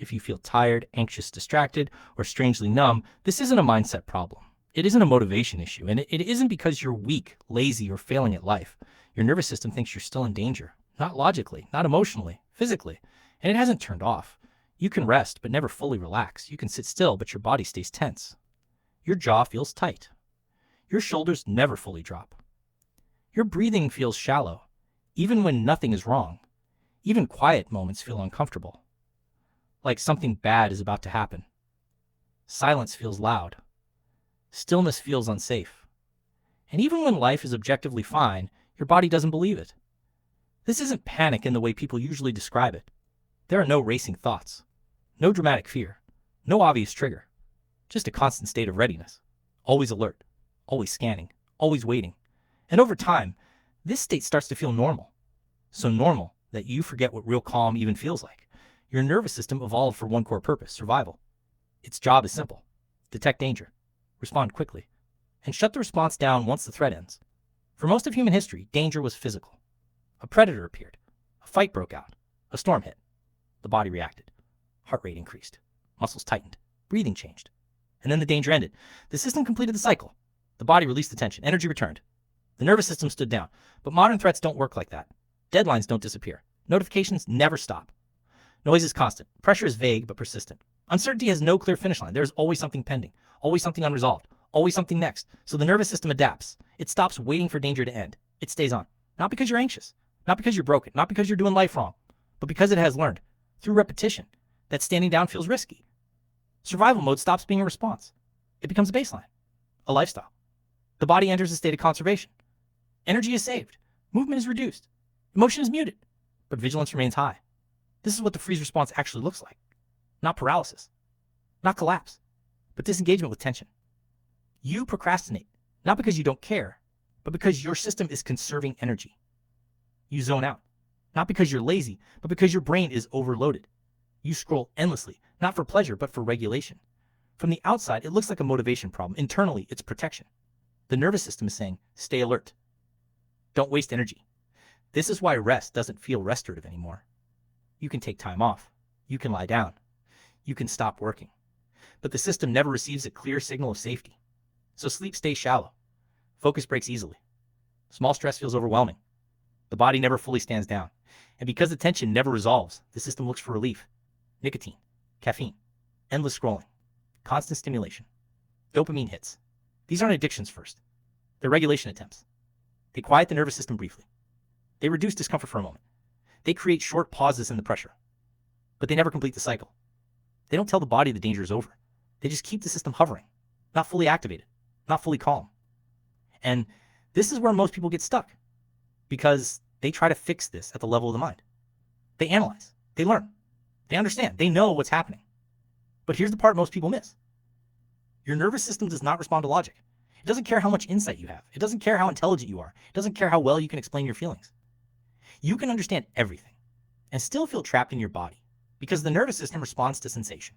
If you feel tired, anxious, distracted, or strangely numb, this isn't a mindset problem. It isn't a motivation issue, and it isn't because you're weak, lazy, or failing at life. Your nervous system thinks you're still in danger. Not logically, not emotionally, physically. And it hasn't turned off. You can rest, but never fully relax. You can sit still, but your body stays tense. Your jaw feels tight. Your shoulders never fully drop. Your breathing feels shallow, even when nothing is wrong. Even quiet moments feel uncomfortable, like something bad is about to happen. Silence feels loud. Stillness feels unsafe. And even when life is objectively fine, your body doesn't believe it. This isn't panic in the way people usually describe it. There are no racing thoughts, no dramatic fear, no obvious trigger, just a constant state of readiness, always alert, always scanning, always waiting. And over time, this state starts to feel normal. So normal that you forget what real calm even feels like. Your nervous system evolved for one core purpose: survival. Its job is simple: detect danger, respond quickly, and shut the response down once the threat ends. For most of human history, danger was physical. A predator appeared, a fight broke out, a storm hit. The body reacted. Heart rate increased, muscles tightened, breathing changed. And then the danger ended. The system completed the cycle. The body released the tension, energy returned. The nervous system stood down. But modern threats don't work like that. Deadlines don't disappear. Notifications never stop. Noise is constant. Pressure is vague but persistent. Uncertainty has no clear finish line. There's always something pending, always something unresolved, always something next. So the nervous system adapts. It stops waiting for danger to end. It stays on. Not because you're anxious, not because you're broken, not because you're doing life wrong, but because it has learned, through repetition, that standing down feels risky. Survival mode stops being a response. It becomes a baseline, a lifestyle. The body enters a state of conservation. Energy is saved. Movement is reduced. Emotion is muted, but vigilance remains high. This is what the freeze response actually looks like. Not paralysis, not collapse, but disengagement with tension. You procrastinate, not because you don't care, but because your system is conserving energy. You zone out, not because you're lazy, but because your brain is overloaded. You scroll endlessly, not for pleasure, but for regulation. From the outside, it looks like a motivation problem. Internally, it's protection. The nervous system is saying, stay alert. Don't waste energy. This is why rest doesn't feel restorative anymore. You can take time off. You can lie down. You can stop working. But the system never receives a clear signal of safety. So sleep stays shallow. Focus breaks easily. Small stress feels overwhelming. The body never fully stands down. And because the tension never resolves, the system looks for relief. Nicotine, caffeine, endless scrolling, constant stimulation, dopamine hits. These aren't addictions first. They're regulation attempts. They quiet the nervous system briefly. They reduce discomfort for a moment. They create short pauses in the pressure. But they never complete the cycle. They don't tell the body the danger is over. They just keep the system hovering, not fully activated, not fully calm. And this is where most people get stuck, because they try to fix this at the level of the mind. They analyze, they learn, they understand, they know what's happening. But here's the part most people miss. Your nervous system does not respond to logic. It doesn't care how much insight you have. It doesn't care how intelligent you are. It doesn't care how well you can explain your feelings. You can understand everything and still feel trapped in your body, because the nervous system responds to sensation,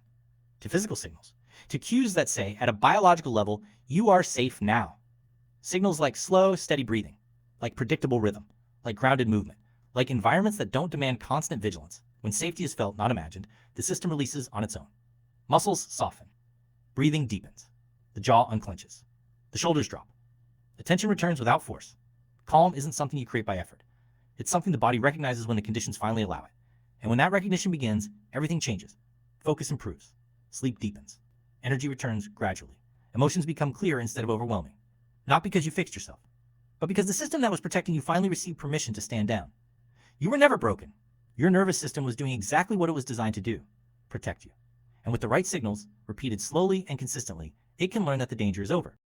to physical signals, to cues that say, at a biological level, you are safe now. Signals like slow, steady breathing, like predictable rhythm, like grounded movement, like environments that don't demand constant vigilance. When safety is felt, not imagined, the system releases on its own. Muscles soften. Breathing deepens. The jaw unclenches. The shoulders drop. The tension returns without force. Calm isn't something you create by effort. It's something the body recognizes when the conditions finally allow it. And when that recognition begins, everything changes. Focus improves. Sleep deepens. Energy returns gradually. Emotions become clear instead of overwhelming. Not because you fixed yourself, but because the system that was protecting you finally received permission to stand down. You were never broken. Your nervous system was doing exactly what it was designed to do: protect you. And with the right signals, repeated slowly and consistently, it can learn that the danger is over.